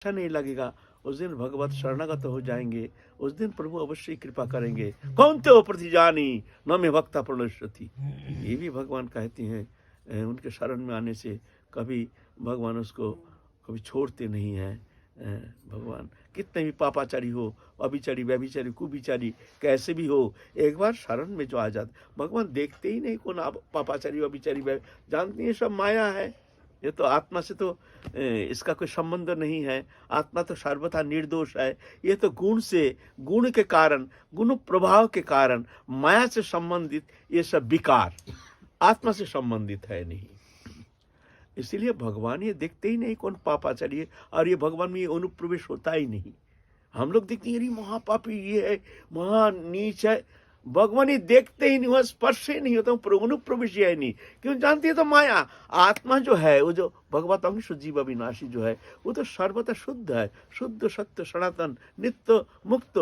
अच्छा नहीं लगेगा, उस दिन भगवत शरणागत हो जाएंगे, उस दिन प्रभु अवश्य कृपा करेंगे। कौन ते प्रतिजानी न में भक्ता प्रणश्यति, ये भी भगवान कहते हैं। उनके शरण में आने से कभी भगवान उसको कभी छोड़ते नहीं हैं। भगवान कितने भी पापाचारी हो, अभिचारी, व्यभिचारी, कुभिचारी, कैसे भी हो, एक बार शरण में जो आ जाते, भगवान देखते ही नहीं कौन पापाचारी, अभिचारी, जानते हैं सब माया है। ये तो आत्मा से तो इसका कोई संबंध नहीं है। आत्मा तो सर्वथा निर्दोष है। ये तो गुण से, गुण के कारण, गुण प्रभाव के कारण माया से संबंधित ये सब विकार आत्मा से संबंधित है नहीं। इसलिए भगवान ये देखते ही नहीं कौन पापाचारी है, और ये भगवान में ये अनुप्रवेश होता ही नहीं। हम लोग देखते हैं महापापी ये है, महा नीच है, भगवान ही देखते ही नहीं, वह स्पर्श ही नहीं होता, अनुप्रवेश ही नहीं। क्यों? जानती है तो माया। आत्मा जो है, वो जो भगवत अंश जीव अविनाशी जो है, वो तो सर्वथा शुद्ध है, शुद्ध सत्य सनातन नित्य मुक्त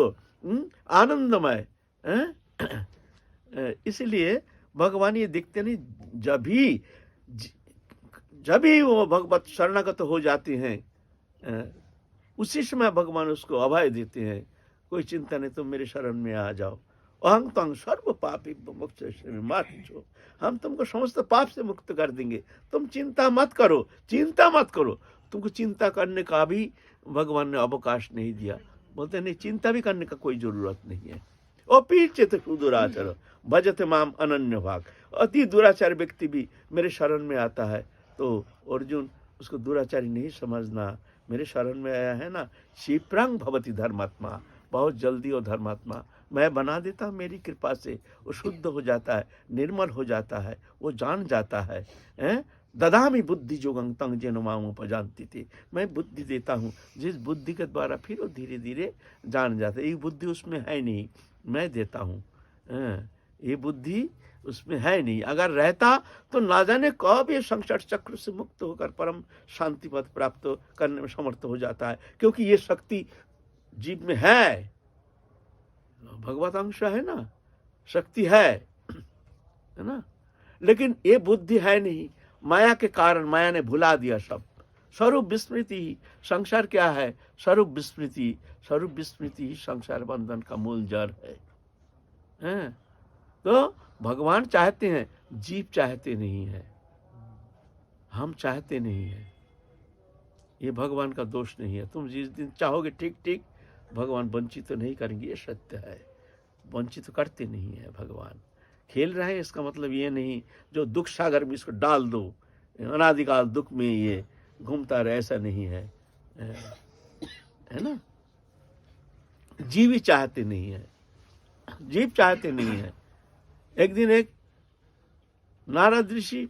आनंदमय है। इसलिए भगवान ये देखते नहीं। जब भी वो भगवत शरणागत हो जाते हैं, उसी समय भगवान उसको अभय देते हैं। कोई चिंता नहीं, तुम मेरे शरण में आ जाओ। अहं त्वं सर्व पापी मोक्षयिष्यामि मा शुचो, हम तुमको समस्त पाप से मुक्त कर देंगे, तुम चिंता मत करो, चिंता मत करो। तुमको चिंता करने का भी भगवान ने अवकाश नहीं दिया। बोलते नहीं, चिंता भी करने का कोई जरूरत नहीं है। ओ पीछे तो सुदुराचार भजते माम अनन्य भाग, अति दुराचार व्यक्ति भी मेरे शरण में आता है तो अर्जुन उसको दुराचारी नहीं समझना। मेरे शरण में आया है ना, क्षिप्रांग भवति धर्मात्मा, बहुत जल्दी वो धर्मात्मा मैं बना देता हूँ। मेरी कृपा से वो शुद्ध हो जाता है, निर्मल हो जाता है, वो जान जाता है। ददामी बुद्धि जोगं तंग जेनो माम उपजानती थी, मैं बुद्धि देता हूँ जिस बुद्धि के द्वारा फिर वो धीरे धीरे जान जाता है। ये बुद्धि उसमें है नहीं, मैं देता हूँ। ये बुद्धि उसमें है नहीं। अगर रहता तो ना जाने कब ये संसार चक्र से मुक्त होकर परम शांति पद प्राप्त करने में समर्थ हो जाता है, क्योंकि ये शक्ति जीव में है। भगवत अंश है ना, शक्ति है ना, लेकिन ये बुद्धि है नहीं। माया के कारण माया ने भुला दिया सब। स्वरूप विस्मृति ही संसार क्या है? स्वरूप विस्मृति। स्वरूप विस्मृति ही संसार बंधन का मूल जड़ है। तो भगवान चाहते हैं, जीव चाहते नहीं है, हम चाहते नहीं है। ये भगवान का दोष नहीं है। तुम जिस दिन चाहोगे ठीक ठीक, भगवान वंचित तो नहीं करेंगे, ये सत्य है। वंचित तो करते नहीं है भगवान। खेल रहे हैं इसका मतलब ये नहीं जो दुख सागर में इसको डाल दो, अनादिकाल दुख में ये घूमता रहे, ऐसा नहीं है। ना, जीव ही चाहते नहीं है, जीव चाहते नहीं है। एक दिन एक नारद ऋषि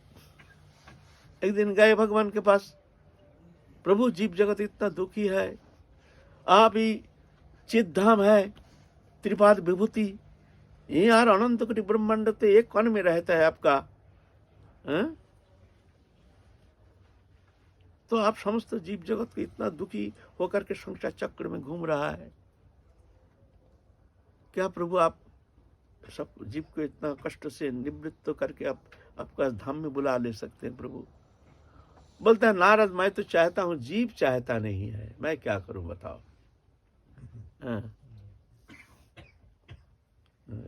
एक दिन गए भगवान के पास, प्रभु जीव जगत इतना दुखी है, आप ही चिद्धाम है, त्रिपाद विभूति, ये यार अनंत कोटि ब्रह्मांड तो एक कण में रहता है आपका, तो आप समस्त जीव जगत को इतना दुखी होकर के संसार चक्र में घूम रहा है, क्या प्रभु आप सब जीव को इतना कष्ट से निवृत्त करके आप आपका धाम में बुला ले सकते हैं प्रभु? बोलता है नारद, मैं तो चाहता हूं, जीव चाहता नहीं है, मैं क्या करूं बताओ।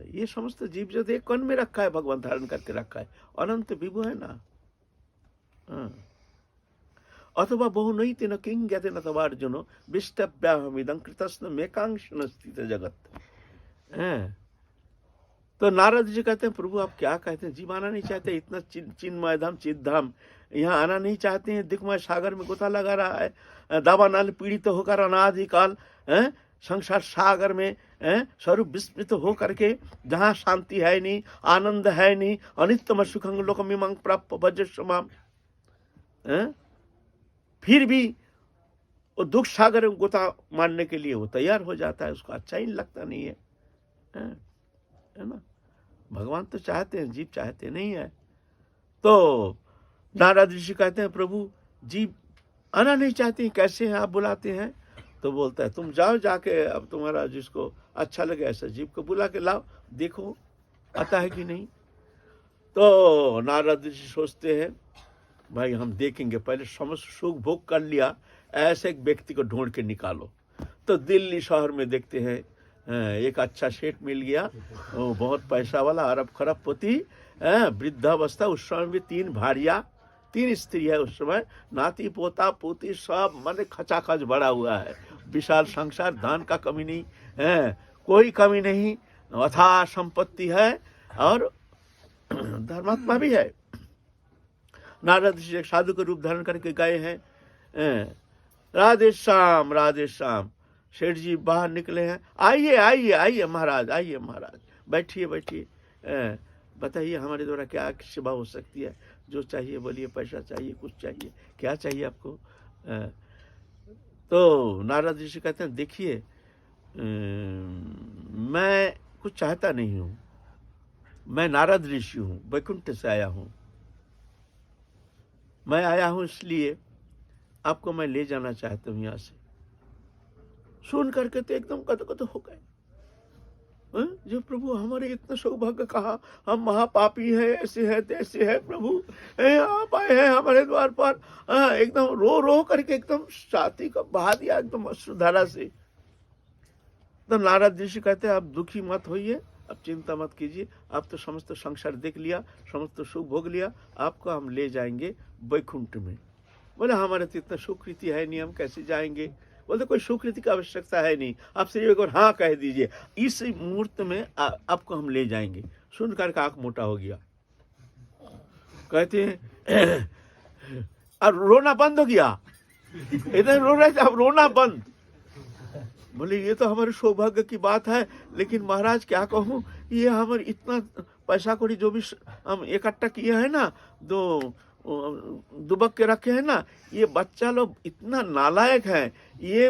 ये समस्त जीव जगत एक कण में रखा है, भगवान धारण करके रखा है, अनंत विभु है ना। अथवा बहु नहीं तेन किंग ज्ञाते न तवा अर्जुनो विष्टव्याहमिदं कृतस्न मेकांक्षन स्थित जगत। तो नारद जी कहते हैं प्रभु आप क्या कहते हैं, जीव आना नहीं चाहते, इतना चिन्मय धाम चिद्धाम यहाँ आना नहीं चाहते हैं, दिखमय सागर में गोता लगा रहा है, दावानल पीड़ित होकर अनादिकाल संसार सागर में स्वरूप विस्मृत हो करके, जहाँ शांति है नहीं, आनंद है नहीं, अनित्यम सुखं लोकमिमं प्राप्त भजस्व, फिर भी वो दुख सागर में गोता मारने के लिए वो तैयार हो जाता है, उसको अच्छा ही लगता नहीं है ना। भगवान तो चाहते हैं, जीव चाहते नहीं है। तो नारद ऋषि कहते हैं प्रभु जीव आना नहीं चाहते, कैसे हैं आप बुलाते हैं? तो बोलता है तुम जाओ, जाके अब तुम्हारा जिसको अच्छा लगे ऐसा जीव को बुला के लाओ, देखो आता है कि नहीं। तो नारद ऋषि सोचते हैं भाई हम देखेंगे, पहले समस्त सुख भोग कर लिया, ऐसे एक व्यक्ति को ढूंढ के निकालो। तो दिल्ली शहर में देखते हैं एक अच्छा सेठ मिल गया, वो बहुत पैसा वाला, अरब खरबपति, वृद्धावस्था, उस समय भी 3 भारियां, 3 स्त्री है उस समय, नाती पोता पोती सब माने खचाखच बड़ा हुआ है, विशाल संसार, धन का कमी नहीं है, कोई कमी नहीं, अथाह संपत्ति है और धर्मात्मा भी है। नारद ऋषि एक साधु के रूप धारण करके गए हैं, राधे श्याम राधे श्याम। सेठ जी बाहर निकले हैं, आइए आइए आइए महाराज, आइए महाराज, बैठिए बैठिए, बताइए हमारे द्वारा क्या सेवा हो सकती है, जो चाहिए बोलिए, पैसा चाहिए, कुछ चाहिए, क्या चाहिए आपको। तो नारद ऋषि कहते हैं देखिए मैं कुछ चाहता नहीं हूँ, मैं नारद ऋषि हूँ, वैकुंठ से आया हूँ, मैं आया हूँ इसलिए आपको मैं ले जाना चाहता हूँ यहाँ से। सुन करके तो एकदम कत हो गए, जो प्रभु हमारे इतना सौभाग्य कहा, हम महापापी हैं, ऐसे है तैसे है, प्रभु आप आए हैं हमारे द्वार पर, एकदम रो रो करके एकदम छाती को बहा दिया एकदम अश्रुधारा से। तो नारद ऋषि कहते हैं आप दुखी मत होइए, अब चिंता मत कीजिए, आप तो समस्त संसार देख लिया, समस्त सुख भोग लिया, आपको हम ले जाएंगे वैकुंठ में। बोले हमारे तो इतना सुकृति है नहीं, हम कैसे जाएंगे। बोलते कोई सुकृति की आवश्यकता है नहीं, आप सिर्फ एक बार हाँ कह दीजिए, इस मुहूर्त में आपको हम ले जाएंगे। सुनकर का आंख मोटा हो गया, कहते हैं और रोना बंद हो गया, इधर रो रहे थे, अब रोना बंद। बोले ये तो हमारे सौभाग्य की बात है, लेकिन महाराज क्या कहूँ, ये हमारे इतना पैसा कौड़ी जो भी हम इकट्ठा किए हैं ना, दुबक के रखे हैं ना, ये बच्चा लोग इतना नालायक है, ये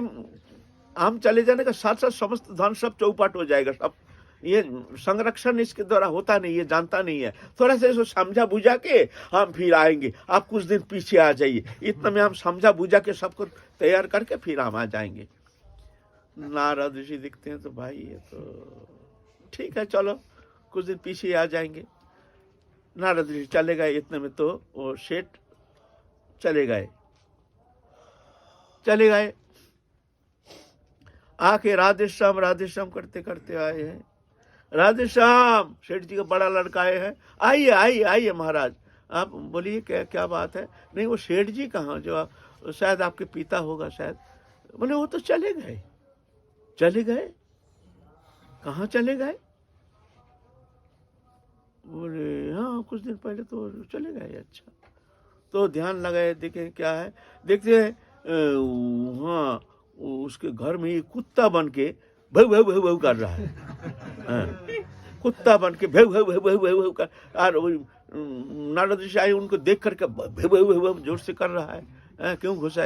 हम चले जाने का साथ साथ समस्त धन सब चौपट हो जाएगा, सब ये संरक्षण इसके द्वारा होता नहीं, ये जानता नहीं है, थोड़ा सा इसको समझा बुझा के हम फिर आएंगे, आप कुछ दिन पीछे आ जाइए, इतना में हम समझा बुझा के सबको तैयार करके फिर हम आ जाएंगे। नारद ऋषि दिखते हैं तो भाई ये तो ठीक है, चलो कुछ दिन पीछे आ जाएंगे। नारद ऋषि चले गए, इतने में तो वो सेठ चले गए आके राधे श्याम करते करते आए हैं। राधे श्याम, सेठ जी का बड़ा लड़का है, आइए आइए आइए महाराज, आप बोलिए क्या बात है। नहीं वो सेठ जी कहाँ, जो शायद आपके पिता होगा शायद। बोले वो तो चले गए। कहाँ चले गए? बोले हाँ कुछ दिन पहले तो चले गए। अच्छा, तो ध्यान लगाए देखें क्या है, देखते हैं हाँ उसके घर में ये कुत्ता बन के भौ भौ भौ भौ कर रहा है, कुत्ता बन के भौ भौ भौ भौ भौ भौ कर, और नारद ऋषि आए उनको देख करके भौ भौ भौ भौ जोर से कर रहा है, क्यों घुसा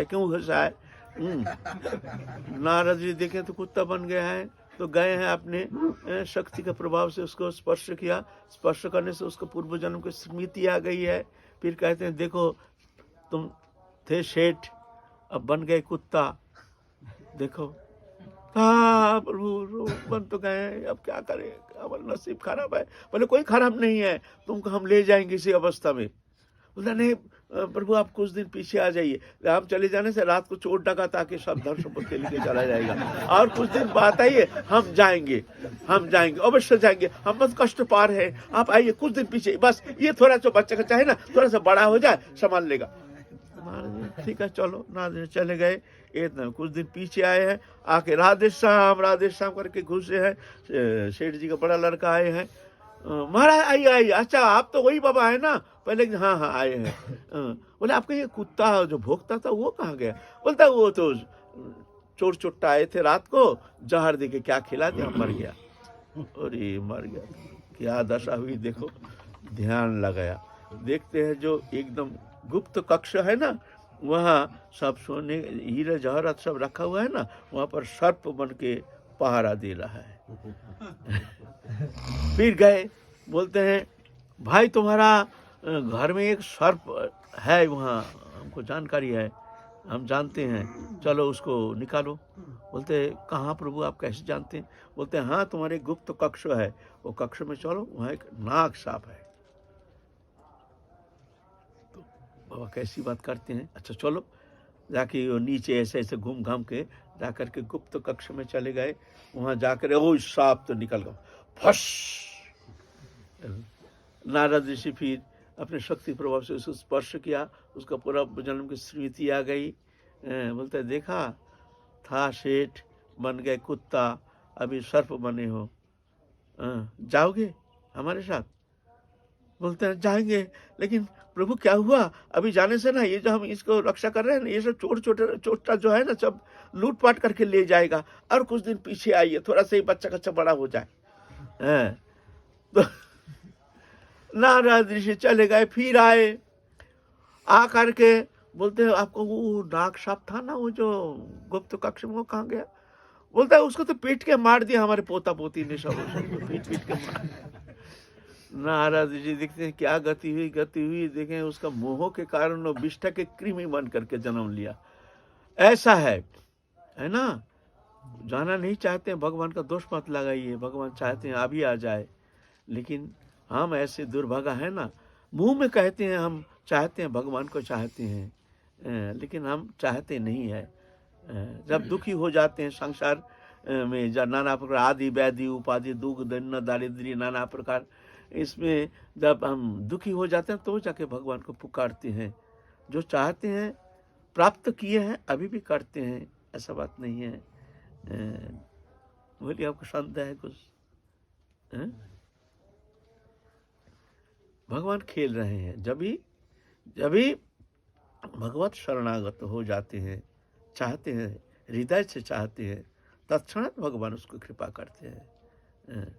है। नारद जी देखे तो कुत्ता बन गया है, तो गए हैं अपने शक्ति के प्रभाव से उसको स्पर्श किया, स्पर्श करने से उसको पूर्व जन्म की स्मृति आ गई है। फिर कहते हैं देखो तुम थे सेठ, अब बन गए कुत्ता, देखो हाँ प्रभु बन तो गए, अब क्या करें, हमारा नसीब खराब है। बोले कोई खराब नहीं है, तुमको हम ले जाएंगे इसी अवस्था में। बोला नहीं प्रभु आप कुछ दिन पीछे आ जाइए, हम चले जाने से रात को चोर डका ताकि सब धन संपत्ति लेके चला जाएगा, और कुछ दिन बाद आइए, हम जाएंगे अवश्य जाएंगे, हम बस कष्ट पार है, आप आइए कुछ दिन पीछे, बस ये थोड़ा सा बच्चे का चाहे ना थोड़ा सा बड़ा हो जाए संभाल लेगा। ठीक है चलो, नारद चले गए, इतना कुछ दिन पीछे आए हैं, आके राधे श्याम करके घुसे हैं। सेठ जी का बड़ा लड़का आए हैं, महाराज आइए, अच्छा आप तो वही बाबा है ना पहले। हाँ आए हैं। बोले आपका ये कुत्ता जो भोगता था वो कहाँ गया? बोलता वो तो चोर चुट्टा आए थे रात को, जहर देके क्या खिला दिया, मर गया। अरे मर गया, क्या दशा हुई देखो। ध्यान लगाया, देखते हैं जो एकदम गुप्त कक्ष है ना, वहाँ सब सोने हीरे जवाहरात सब रखा हुआ है ना, वहाँ पर सर्प बन के पहरा दे रहा है। फिर गए, बोलते हैं भाई तुम्हारा घर में एक सर्प है, वहाँ हमको जानकारी है, हम जानते हैं, चलो उसको निकालो। बोलते कहाँ प्रभु आप कैसे जानते हैं? बोलते हैं हाँ तुम्हारे गुप्त कक्ष है, वो कक्ष में चलो, वहाँ एक नाग सांप है। तो बाबा कैसी बात करते हैं, अच्छा चलो। जाके वो नीचे ऐसे ऐसे घूम घाम के जाकर के गुप्त कक्ष में चले गए। वहां जाकर ओ सांप तो निकल गया, फश। नारद ऋषि फिर अपने शक्ति प्रभाव से उसको स्पर्श किया, उसका पूरा जन्म की स्मृति आ गई। बोलते देखा था सेठ, बन गए कुत्ता, अभी सर्प बने हो, जाओगे हमारे साथ? बोलते हैं जाएंगे, लेकिन प्रभु क्या हुआ? अभी जाने से ना ये जो हम इसको रक्षा कर रहे हैं ना, ये सब चोटा जो है ना, सब लूटपाट करके ले जाएगा। और कुछ दिन पीछे आइए, थोड़ा सा ही बच्चा कच्चा बड़ा हो जाए। तो नारद ऋषि चले गए, फिर आए, आ करके बोलते हैं आपको वो नाग साप था ना, वो जो गुप्त कक्ष में, वो कहाँ गया? बोलता है उसको तो पीट के मार दिया हमारे पोता पोती ने, सब पीट पीट के मार। नारद जी देखते हैं क्या गति हुई, देखें उसका मोह के कारण वो विष्ठा के कृमि बन करके जन्म लिया। ऐसा है ना? जाना नहीं चाहते हैं, भगवान का दोष मत लगाइए, भगवान चाहते हैं अभी आ जाए, लेकिन हम ऐसे दुर्भागा है ना, मुंह में कहते हैं हम चाहते हैं, भगवान को चाहते हैं, लेकिन हम चाहते नहीं है। जब दुखी हो जाते हैं संसार में, जब नाना प्रकार आदि व्याधि उपाधि दुख दन्न दारिद्र्य नाना प्रकार, इसमें जब हम दुखी हो जाते हैं तो जाके भगवान को पुकारते हैं। जो चाहते हैं प्राप्त किए हैं, अभी भी करते हैं, ऐसा बात नहीं है। बोलिए आपको संदेह है कुछ? भगवान खेल रहे हैं। जब भी भगवत शरणागत हो जाते हैं, चाहते हैं, हृदय से चाहते हैं, तत्क्षणात भगवान उसको कृपा करते हैं।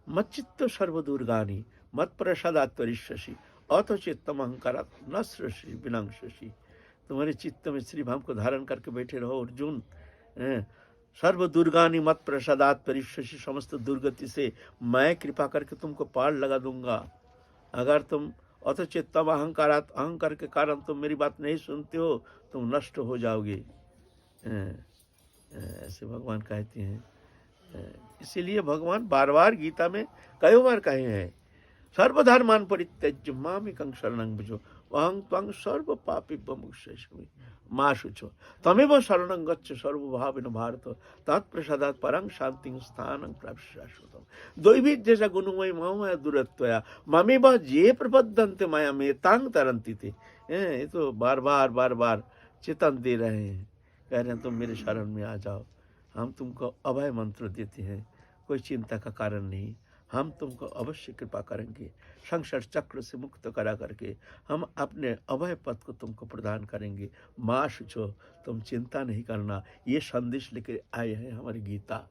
मच्चित्त सर्वदुर्गानि मत प्रसादात् त्वरिष्यसि अतो चित्तम अहंकारात् न सृष्टि विनाशसि। तुम्हारे चित्त में श्री भाव को धारण करके बैठे रहो अर्जुन। सर्व दुर्गानि मत प्रसादात् त्वरिष्यसि, समस्त दुर्गति से मैं कृपा करके तुमको पार लगा दूंगा। अगर तुम अतो चित्तम अहंकारात्, अहंकार के कारण तुम मेरी बात नहीं सुनते हो, तुम नष्ट हो जाओगे। ऐसे भगवान कहते हैं। इसीलिए भगवान बार बार गीता में कई बार कहे हैं, सर्वधर्मान परित्यज्य मामेकं शरणं भज अहं त्वं सर्व पापेभ्यो मोक्षयिष्यामि मा शुचो त्वमेव शरणं गच्छ सर्वभावेन भारत तत्प्रसादात् परं शान्तिं स्थानं प्राप्स्यसि शाश्वतम्। दैवी जैसा गुणमय मोहमय दुरत्वया ममेव ये प्रबद्धन्ते माया में तांग तरन्ति ते। ये तो बार बार चेतन दे रहे हैं, कह रहे हैं तुम मेरे शरण में आ जाओ, हम तुमको अभय मंत्र देते हैं, कोई चिंता का कारण नहीं, हम तुमको अवश्य कृपा करेंगे, संसार चक्र से मुक्त करा करके हम अपने अभय पद को तुमको प्रदान करेंगे। माँ शुचो, तुम चिंता नहीं करना। ये संदेश लेकर आए हैं हमारी गीता।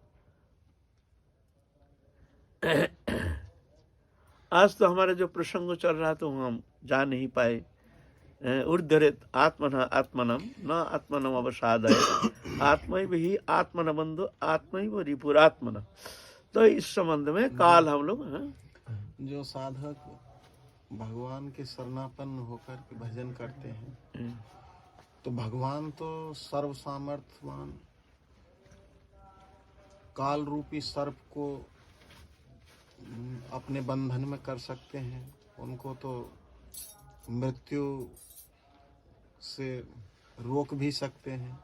आज तो हमारा जो प्रसंग चल रहा तो हम जा नहीं पाए। उद्धरेत आत्मना आत्मनम न आत्मनम अवसादय आत्मैव ही आत्मन बंधु आत्मैव रिपुरात्मन। तो इस संबंध में काल हम लोग जो साधक भगवान के शरणापन्न होकर के भजन करते हैं, तो भगवान तो सर्व सामर्थ्यवान काल रूपी सर्प को अपने बंधन में कर सकते हैं, उनको तो मृत्यु से रोक भी सकते हैं।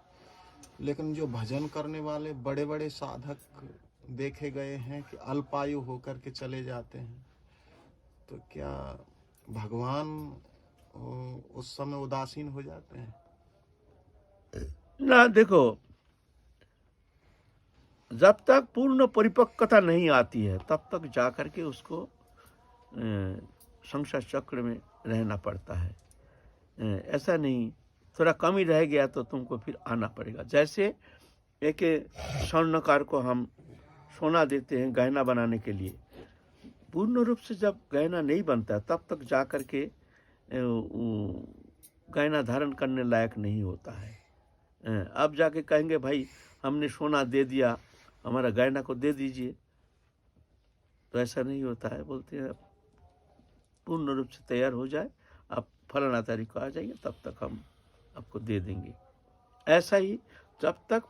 लेकिन जो भजन करने वाले बड़े बड़े साधक देखे गए हैं कि अल्पायु होकर के चले जाते हैं, तो क्या भगवान उस समय उदासीन हो जाते हैं? ना, देखो, जब तक पूर्ण परिपक्वता नहीं आती है तब तक जाकर के उसको संसार चक्र में रहना पड़ता है। ऐसा नहीं थोड़ा कम ही रह गया तो तुमको फिर आना पड़ेगा। जैसे एक स्वर्णकार को हम सोना देते हैं गहना बनाने के लिए, पूर्ण रूप से जब गहना नहीं बनता तब तक जाकर के गहना धारण करने लायक नहीं होता है। अब जाके कहेंगे भाई हमने सोना दे दिया, हमारा गहना को दे दीजिए, तो ऐसा नहीं होता है। बोलते हैं पूर्ण रूप से तैयार हो जाए, आप फलाना तारीख को आ जाइए, तब तक हम आपको दे देंगे। ऐसा ही जब तक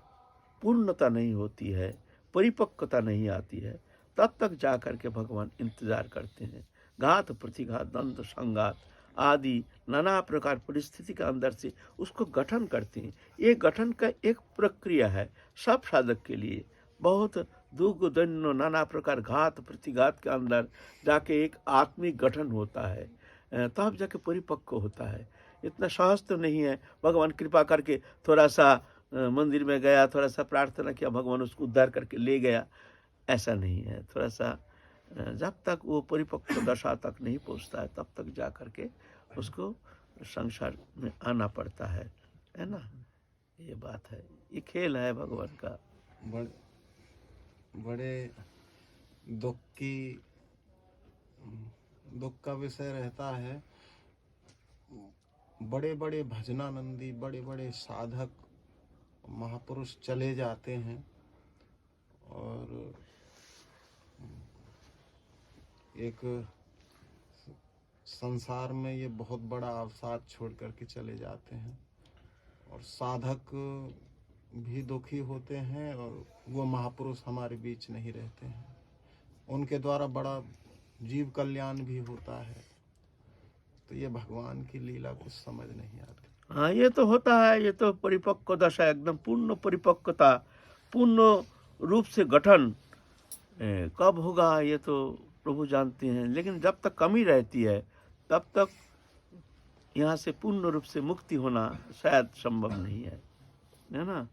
पूर्णता नहीं होती है, परिपक्वता नहीं आती है, तब तक जा कर के भगवान इंतजार करते हैं। घात प्रतिघात द्वंद्व संघात आदि नाना प्रकार परिस्थिति के अंदर से उसको गठन करते हैं। ये गठन का एक प्रक्रिया है सब साधक के लिए। बहुत दुख दैन्य नाना प्रकार घात प्रतिघात के अंदर जाके एक आत्मिक गठन होता है, तब जाके परिपक्व होता है। इतना सहज तो नहीं है। भगवान कृपा करके थोड़ा सा मंदिर में गया, थोड़ा सा प्रार्थना किया, भगवान उसको उद्धार करके ले गया, ऐसा नहीं है। थोड़ा सा जब तक वो परिपक्व दशा तक नहीं पहुंचता है तब तक जा करके उसको संसार में आना पड़ता है ना। ये बात है, ये खेल है भगवान का। बड़े बड़े दुख का विषय रहता है। बड़े बड़े भजनानंदी, बड़े बड़े साधक महापुरुष चले जाते हैं और एक संसार में ये बहुत बड़ा अवसाद छोड़ करके चले जाते हैं, और साधक भी दुखी होते हैं और वो महापुरुष हमारे बीच नहीं रहते हैं। उनके द्वारा बड़ा जीव कल्याण भी होता है। तो ये भगवान की लीला कुछ समझ नहीं आती। हाँ, ये तो होता है। ये तो परिपक्व दशा, एकदम पूर्ण परिपक्वता, पूर्ण रूप से गठन कब होगा ये तो प्रभु जानते हैं। लेकिन जब तक कमी रहती है तब तक यहाँ से पूर्ण रूप से मुक्ति होना शायद संभव नहीं है ना।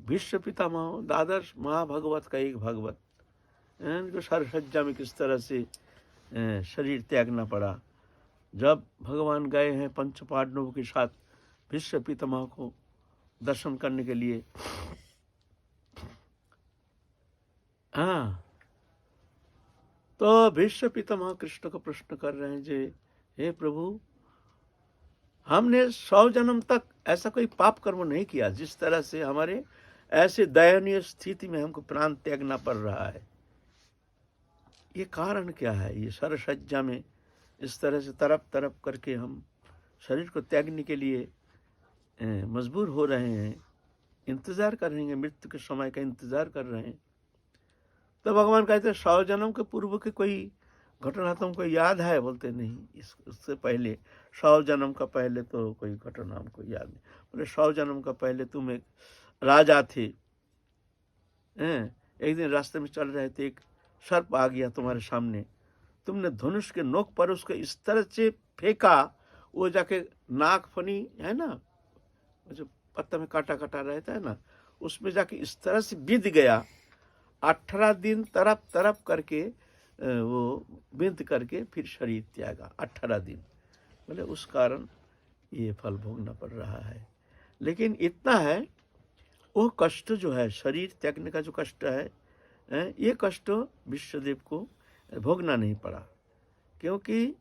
विश्व पितामह द्वादश महाभगवत का एक भगवत, इनको सरसज्जा में किस तरह से शरीर त्यागना पड़ा। जब भगवान गए हैं पंच पांडवों के साथ भीष्म पितामह को दर्शन करने के लिए, हाँ, तो भीष्म पितामह कृष्ण को प्रश्न कर रहे हैं, जे हे प्रभु, हमने 100 जन्म तक ऐसा कोई पाप कर्म नहीं किया जिस तरह से हमारे ऐसे दयनीय स्थिति में हमको प्राण त्यागना पड़ रहा है। ये कारण क्या है? ये सरसज्जा में इस तरह से तरप तरप करके हम शरीर को त्यागने के लिए मजबूर हो रहे हैं, इंतजार कर रहे हैं, मृत्यु के समय का इंतजार कर रहे हैं। तो भगवान कहते हैं 100 जन्म के पूर्व की कोई घटना तुमको याद है? बोलते नहीं, इससे पहले 100 जन्म का पहले तो कोई घटना हमको याद नहीं। बोले 100 जन्म का पहले तुम एक राजा थे, एक दिन रास्ते में चल रहे थे, एक सर्प आ गया तुम्हारे सामने, तुमने धनुष के नोक पर उसको इस तरह से फेंका, वो जाके नाक फनी है ना, जो पत्ता में काटा काटा रहता है ना, उसमें जाके इस तरह से बिंध गया। 18 दिन तरप तरप करके वो बिंद करके फिर शरीर त्यागा। 18 दिन, बोले उस कारण ये फल भोगना पड़ रहा है। लेकिन इतना है, वो कष्ट जो है, शरीर त्यागने का जो कष्ट है, ये कष्ट विश्वदेव को भोगना नहीं पड़ा, क्योंकि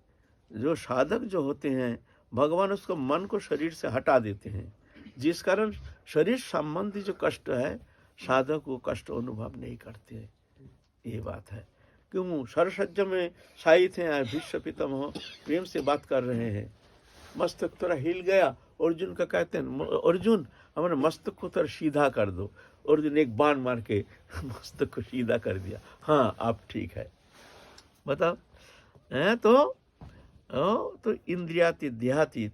जो साधक जो होते हैं भगवान उसको मन को शरीर से हटा देते हैं, जिस कारण शरीर संबंधी जो कष्ट है साधक वो कष्ट अनुभव नहीं करते। ये बात है। क्यों? सरसज्जा में साई थे, भीष्म पितामह प्रेम से बात कर रहे हैं, मस्तक थोड़ा हिल गया। अर्जुन का कहते हैं, अर्जुन हमारे मस्तक को थोड़ा सीधा कर दो। अर्जुन एक बाण मार के मस्तक को सीधा कर दिया। हाँ, आप ठीक है। बताओ, तो इंद्रियातीत देहातीत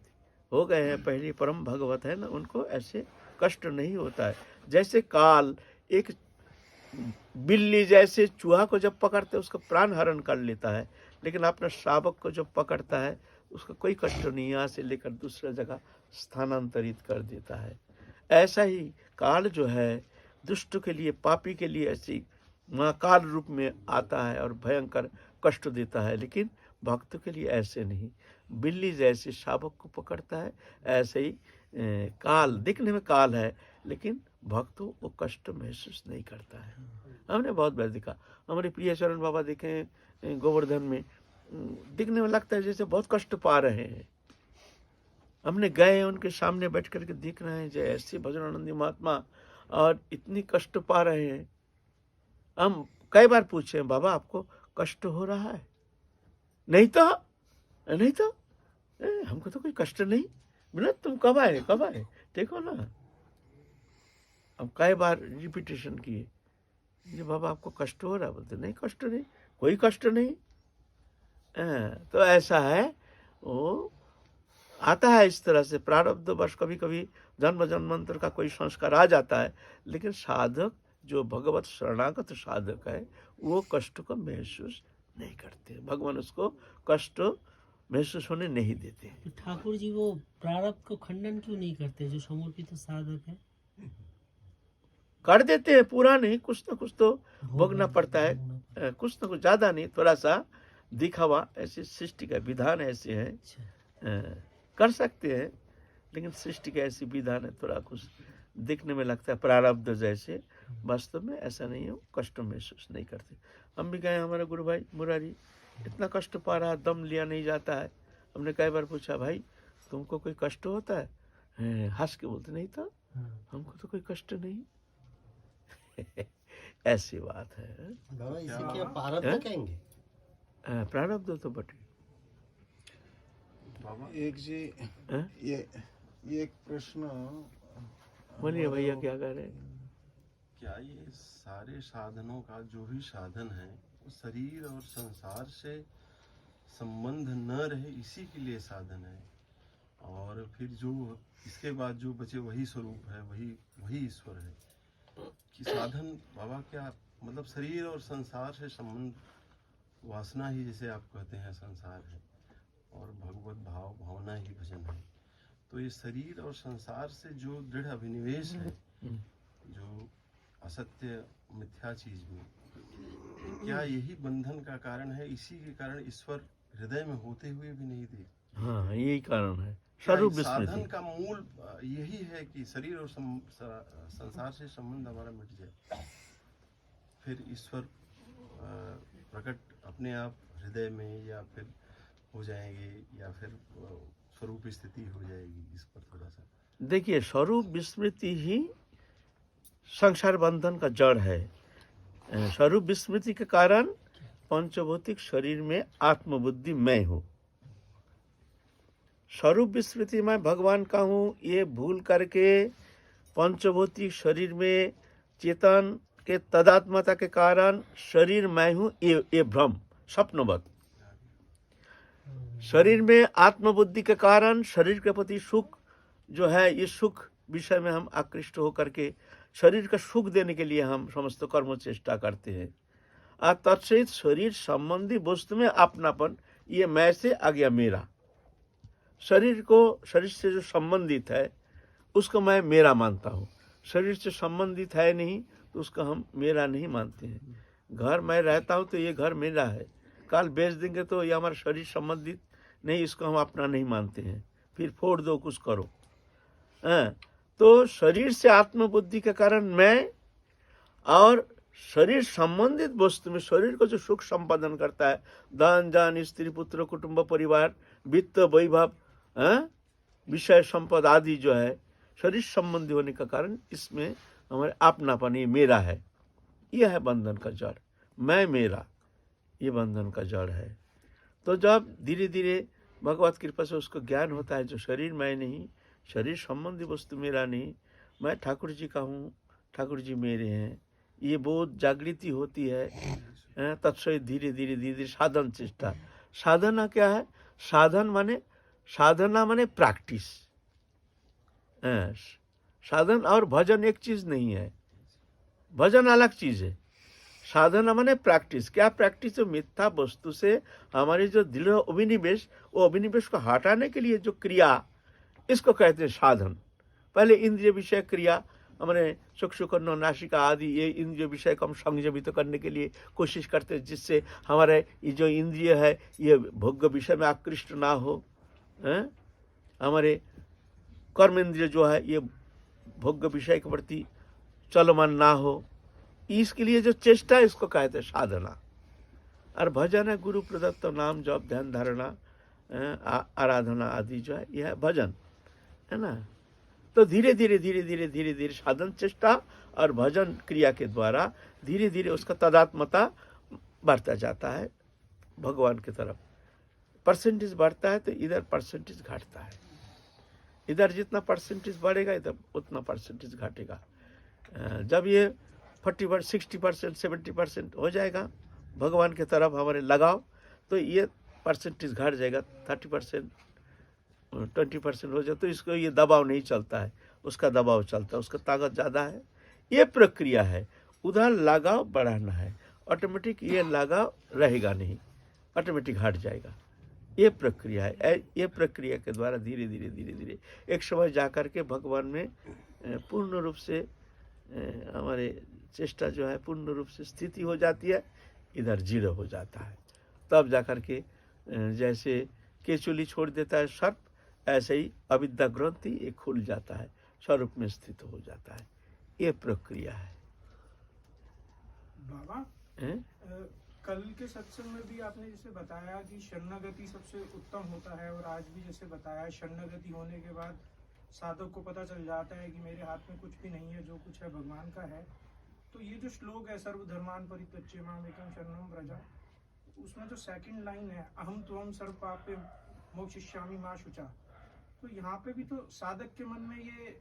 हो गए हैं, पहले परम भगवत है ना, उनको ऐसे कष्ट नहीं होता है। जैसे काल एक बिल्ली जैसे चूहा को जब पकड़ते उसका प्राण हरण कर लेता है, लेकिन अपने शावक को जब पकड़ता है उसका कोई कष्ट नहीं, यहाँ से लेकर दूसरा जगह स्थानांतरित कर देता है। ऐसा ही काल जो है दुष्ट के लिए, पापी के लिए ऐसी महाकाल रूप में आता है और भयंकर कष्ट देता है, लेकिन भक्त के लिए ऐसे नहीं। बिल्ली जैसे शावक को पकड़ता है, ऐसे ही काल दिखने में काल है, लेकिन भक्त वो कष्ट महसूस नहीं करता है। हमने बहुत बार देखा, हमारे प्रिय चरण बाबा देखे गोवर्धन में, दिखने में लगता है जैसे बहुत कष्ट पा रहे हैं। हमने गए उनके सामने बैठ करके देख रहे हैं जैसे ऐसे भजनानंदी महात्मा और इतनी कष्ट पा रहे हैं। हम कई बार पूछे, बाबा आपको कष्ट हो रहा है? नहीं तो हमको तो कोई कष्ट नहीं। बोला तुम कब आए देखो ना। हम कई बार रिपीटेशन किए, ये बाबा आपको कष्ट हो रहा है? बोलते नहीं, कष्ट नहीं, कोई कष्ट नहीं। तो ऐसा है, वो आता है इस तरह से प्रारब्ध वश, कभी कभी जन्म जन्मांतर का कोई संस्कार आ जाता है, लेकिन साधक जो भगवत शरणागत साधक है वो कष्ट को महसूस नहीं करते, भगवान उसको कष्ट महसूस होने नहीं देते। तो ठाकुर जी वो प्रारब्ध को खंडन क्यों नहीं करते, जो समर्पित साधक है? कर देते हैं, पूरा नहीं, कुछ ना कुछ तो भोगना पड़ता है, भोगना कुछ ना कुछ, ज्यादा नहीं, थोड़ा सा दिखावा, ऐसी सृष्टि का विधान ऐसे है, अच्छा। कर सकते हैं, लेकिन सृष्टि का ऐसी विधान है, थोड़ा कुछ दिखने में लगता है प्रारब्ध जैसे, वास्तव में ऐसा नहीं है, कष्ट महसूस नहीं करते। हम भी गए, हमारे गुरु भाई मुरारी इतना कष्ट पा रहा, दम लिया नहीं जाता है। हमने कई बार पूछा, भाई तुमको कोई कष्ट होता है? हंस के बोलते, नहीं था, हमको तो कोई कष्ट नहीं। ऐसी बात है। बाबा इसे क्या प्रारब्ध हैं? कहेंगे? प्रारब्ध तो बटे। बाबा एक जी, हैं? ये एक प्रश्न, बोलिए भैया, क्या कह रहे हैं? क्या ये सारे साधनों का जो भी साधन है वो शरीर और संसार से संबंध न रहे इसी के लिए साधन है, और फिर जो इसके बाद जो बचे वही स्वरूप है, वही ईश्वर है कि साधन बाबा क्या मतलब शरीर और संसार से संबंध, वासना ही जैसे आप कहते हैं संसार है, और भगवत भावना ही भजन है। तो ये शरीर और संसार से जो दृढ़ अभिनिवेश है, जो असत्य मिथ्या चीज में, क्या यही बंधन का कारण है? इसी के कारण ईश्वर हृदय में होते हुए भी नहीं देख। हाँ, यही कारण है, क्या स्वरूप इस साधन विस्मृति। का मूल यही है कि शरीर और संसार से संबंध हमारा मिट जाए, फिर ईश्वर प्रकट अपने आप हृदय में, या फिर हो जाएंगे, या फिर स्वरूप स्थिति हो जाएगी। इस पर थोड़ा सा देखिए, स्वरूप विस्मृति ही संसार बंधन का जड़ है। स्वरूप विस्मृति के कारण पंचभौतिक शरीर में आत्मबुद्धि मैं हूँ। स्वरूप विस्मृति मैं भगवान का हूँ, ये भूल करके पंचभौतिक शरीर में चेतन के तदात्मता के कारण शरीर मैं हूँ, ये भ्रम, स्वप्नवत। शरीर में आत्मबुद्धि के कारण शरीर के प्रति सुख जो है, ये सुख विषय में हम आकृष्ट होकर के शरीर का सुख देने के लिए हम समस्त कर्म चेष्टा करते हैं। और तत्सहित शरीर संबंधी वस्तु में अपनापन, ये मैं से आ गया मेरा। शरीर से जो संबंधित है उसको मैं मेरा मानता हूँ, शरीर से संबंधित है नहीं तो उसको हम मेरा नहीं मानते हैं। घर मैं रहता हूँ तो ये घर मेरा है, कल बेच देंगे तो ये हमारा शरीर संबंधित नहीं, इसको हम अपना नहीं मानते हैं, फिर फोड़ दो, कुछ करो। तो शरीर से आत्मबुद्धि के कारण मैं, और शरीर संबंधित वस्तु में शरीर को जो सुख संपादन करता है, धन जन स्त्री पुत्र कुटुंब परिवार वित्त वैभव विषय संपद आदि जो है शरीर संबंधी होने का कारण इसमें हमारे अपनापन, ये मेरा है, यह है बंधन का जड़, मैं मेरा, ये बंधन का जड़ है। तो जब धीरे धीरे भगवत कृपा से उसको ज्ञान होता है जो शरीर मैं नहीं, शरीर संबंधी वस्तु मेरा नहीं, मैं ठाकुर जी का हूँ, ठाकुर जी मेरे हैं, ये बोध जागृति होती है, तत्सहित धीरे धीरे साधन चेष्टा। साधना क्या है? साधना माने प्रैक्टिस। साधन और भजन एक चीज नहीं है, भजन अलग चीज है। साधना माने प्रैक्टिस। क्या प्रैक्टिस? मिथ्या वस्तु से हमारी जो दृढ़ अभिनिवेश, वो अभिनिवेश को हटाने के लिए जो क्रिया, इसको कहते हैं साधन। पहले इंद्रिय विषय क्रिया, हमारे चक्षु कर्ण नासिका आदि ये इंद्रिय विषय को हम संयमित करने के लिए कोशिश करते हैं, जिससे हमारे ये जो इंद्रिय है ये भोग्य विषय में आकृष्ट ना हो। हमारे कर्म इंद्रिय जो है ये भोग्य विषय के प्रति चलमान ना हो, इसके लिए जो चेष्टा है इसको कहते हैं साधना। और भजन है गुरु प्रदत्त नाम जप ध्यान धारणा आराधना आदि जो है यह है भजन, है ना। तो धीरे धीरे साधन चेष्टा और भजन क्रिया के द्वारा धीरे धीरे उसका तदात्मता बढ़ता जाता है भगवान की तरफ। परसेंटेज बढ़ता है तो इधर परसेंटेज घटता है, इधर जितना परसेंटेज बढ़ेगा इधर उतना परसेंटेज घटेगा। जब ये 40%, 60%, 70% हो जाएगा भगवान की तरफ हमारे लगाव, तो ये परसेंटेज घट जाएगा, 30%, 20% हो जाए तो इसको ये दबाव नहीं चलता है, उसका दबाव चलता है, उसका ताकत ज़्यादा है। ये प्रक्रिया है। उधर लगाव बढ़ाना है, ऑटोमेटिक ये लगाव रहेगा नहीं, ऑटोमेटिक हट जाएगा। ये प्रक्रिया है। ये प्रक्रिया के द्वारा धीरे धीरे धीरे धीरे एक समय जा कर के भगवान में पूर्ण रूप से हमारे चेष्टा जो है पूर्ण रूप से स्थिति हो जाती है, इधर जीरो हो जाता है। तब जा कर के जैसे केचुली छोड़ देता है सर्प, ऐसे ही अविद्या ग्रंथि ये खुल जाता है, स्वरूप में स्थित हो जाता है। ये प्रक्रिया है। बाबा हैं? कल के सत्संग में भी आपने जैसे बताया कि शरणागति सबसे उत्तम होता है, और आज भी जैसे बताया शरणागति होने के बाद साधक को पता चल जाता है कि मेरे हाथ में कुछ भी नहीं है, जो कुछ है भगवान का है। तो ये जो श्लोक है सर्वधर्मान परित्यज्य माम एकम शरणम व्रज, उसमें जो सेकंड लाइन है अहम त्वम सर्व पापे मोक्षयिष्यामि मा शुचा, तो यहाँ पे भी तो साधक के मन में ये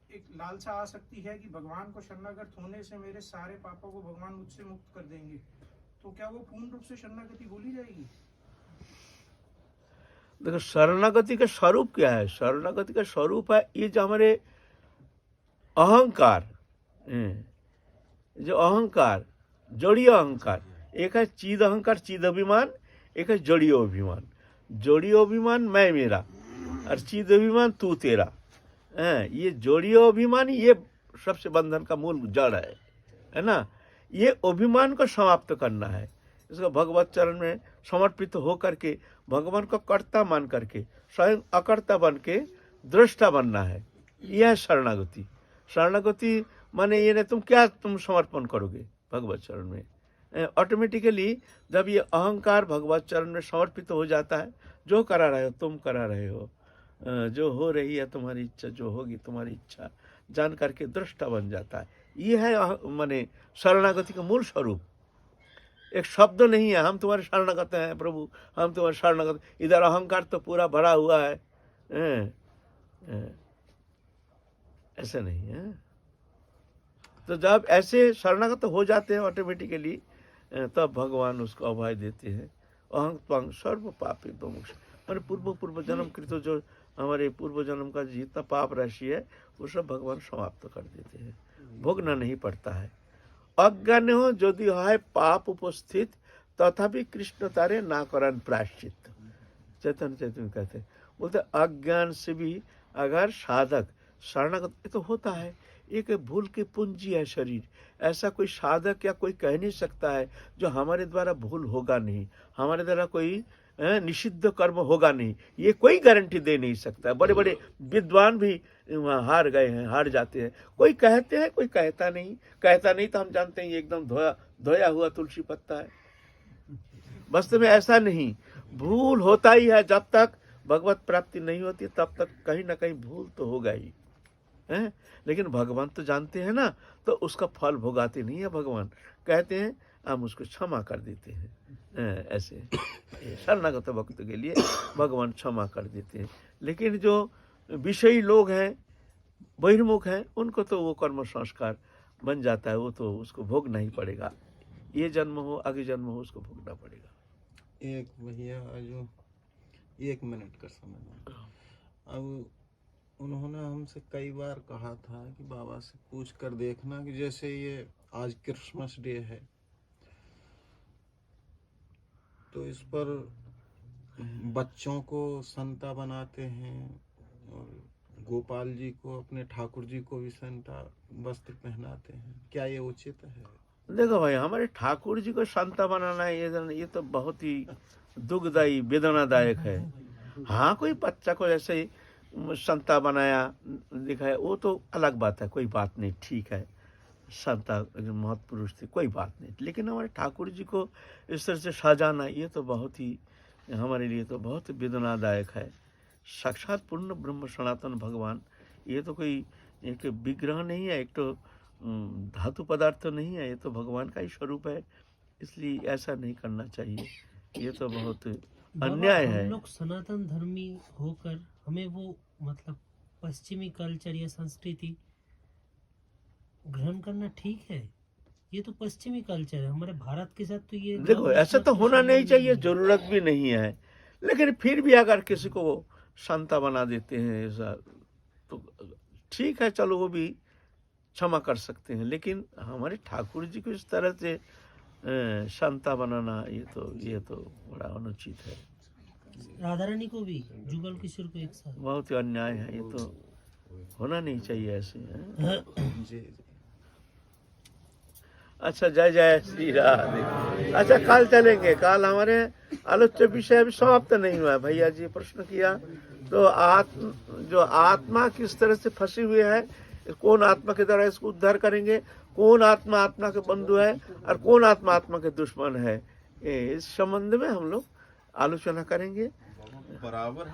एक लालसा आ सकती है कि भगवान को शरणागत होने से मेरे सारे पापों को भगवान मुझसे मुक्त कर देंगे। तो क्या वो पूर्ण रूप से शरणागति बोली जाएगी? देखो शरणागति का स्वरूप क्या है? शरणागति का स्वरूप है ये जो हमारे अहंकार, जो अहंकार जड़ीय अहंकार, एक है चिद अहंकार चिद अभिमान, एक है जड़ीय अभिमान। जड़ीय अभिमान मैं मेरा और चिद अभिमान तू तेरा। ये जड़ीय अभिमान ये सबसे बंधन का मूल जड़ है ना। ये अभिमान को समाप्त करना है, इसको भगवत चरण में समर्पित हो करके भगवान को कर्ता मान करके स्वयं अकर्ता बन के दृष्टा बनना है। यह है शरणागति। शरणागति माने ये नहीं तुम समर्पण करोगे भगवत चरण में। ऑटोमेटिकली जब ये अहंकार भगवत चरण में समर्पित हो जाता है, जो करा रहे हो तुम करा रहे हो, जो हो रही है तुम्हारी इच्छा, जो होगी तुम्हारी इच्छा जान करके दृष्टा बन जाता है। ये है माने शरणागति का मूल स्वरूप। एक शब्द नहीं है हम तुम्हारे शरणागत हैं प्रभु, हम तुम्हारे शरणागत। इधर अहंकार तो पूरा भरा हुआ है, ऐसा नहीं है। तो जब ऐसे शरणागत हो जाते हैं ऑटोमेटिकली, तब भगवान उसको अभय देते हैं। अहं त्वं सर्व पापी मोक्ष, मैंने पूर्व जन्म कृत जो हमारे पूर्व जन्म का जितना पाप राशि है वो सब भगवान समाप्त कर देते हैं, भोगना नहीं पड़ता है। अज्ञान हो यदि है पाप उपस्थित तथापि कृष्ण तारे ना करन प्रायश्चित। चैतन्य कहते हैं, बोलते अज्ञान से भी अगर साधक शरणागत तो होता है, एक भूल की पूंजी है शरीर। ऐसा कोई साधक या कोई कह नहीं सकता है जो हमारे द्वारा भूल होगा नहीं, हमारे द्वारा कोई निषिद्ध कर्म होगा नहीं, ये कोई गारंटी दे नहीं सकता। बड़े बड़े विद्वान भी वहाँ हार गए हैं, हार जाते हैं। कोई कहते हैं कोई कहता नहीं तो हम जानते हैं ये एकदम धोया हुआ तुलसी पत्ता है। वास्तव में ऐसा नहीं, भूल होता ही है। जब तक भगवत प्राप्ति नहीं होती तब तक कहीं ना कहीं भूल तो होगा ही है। लेकिन भगवान तो जानते हैं ना, तो उसका फल भोगाते नहीं है भगवान। कहते हैं हम उसको क्षमा कर देते हैं। ऐसे शरणागत भक्त के लिए भगवान क्षमा कर देते हैं। लेकिन जो विषयी लोग हैं, बहिर्मुख हैं, उनको तो वो कर्म संस्कार बन जाता है, वो तो उसको भोगना ही पड़ेगा। ये जन्म हो आगे जन्म हो उसको भोगना पड़ेगा। एक भैया जो 1 मिनट का समय, अब उन्होंने हमसे कई बार कहा था कि बाबा से पूछ कर देखना कि जैसे ये आज क्रिसमस डे है तो इस पर बच्चों को संता बनाते हैं और गोपाल जी को, अपने ठाकुर जी को भी संता वस्त्र पहनाते हैं, क्या ये उचित है? देखो भाई, हमारे ठाकुर जी को संता बनाना ये तो बहुत ही दुखदायी वेदनादायक है। हाँ, कोई बच्चा को ऐसे ही संता बनाया दिखाया वो तो अलग बात है, कोई बात नहीं, ठीक है, संता महत्पुरुष थे, कोई बात नहीं। लेकिन हमारे ठाकुर जी को इस तरह से सजाना ये तो बहुत ही हमारे लिए तो बहुत वेदनादायक है। साक्षात पूर्ण ब्रह्म सनातन भगवान, ये तो कोई एक विग्रह नहीं है, एक तो धातु पदार्थ नहीं है, ये तो भगवान का ही स्वरूप है। इसलिए ऐसा नहीं करना चाहिए, ये तो बहुत अन्याय है। हम लोग सनातन धर्मी होकर हमें वो मतलब पश्चिमी कल्चर या संस्कृति ग्रहण करना ठीक है? ये तो पश्चिमी कल्चर है, हमारे भारत के साथ तो ये देखो ऐसा तो होना नहीं चाहिए, जरूरत भी नहीं है, लेकिन फिर भी अगर किसी को शांता बना देते हैं ऐसा तो ठीक है, चलो वो भी क्षमा कर सकते हैं, लेकिन हमारे ठाकुर जी को इस तरह से शांता बनाना ये तो बड़ा अनुचित है, राधा रानी को भी, जुगल किशोर को एक साथ। बहुत ही अन्याय है, ये तो होना नहीं चाहिए ऐसे हैं? जी जी। अच्छा, जय जय श्री राधे। अच्छा, कल चलेंगे, कल हमारे आलोच्य विषय अभी समाप्त नहीं हुआ है। भैया जी प्रश्न किया तो जो आत्मा किस तरह से फंसी हुई है, कौन आत्मा के द्वारा इसको उद्धार करेंगे, कौन आत्मा आत्मा के बंधु है और कौन आत्मा आत्मा के दुश्मन है, इस संबंध में हम लोग आलोचना करेंगे। बराबर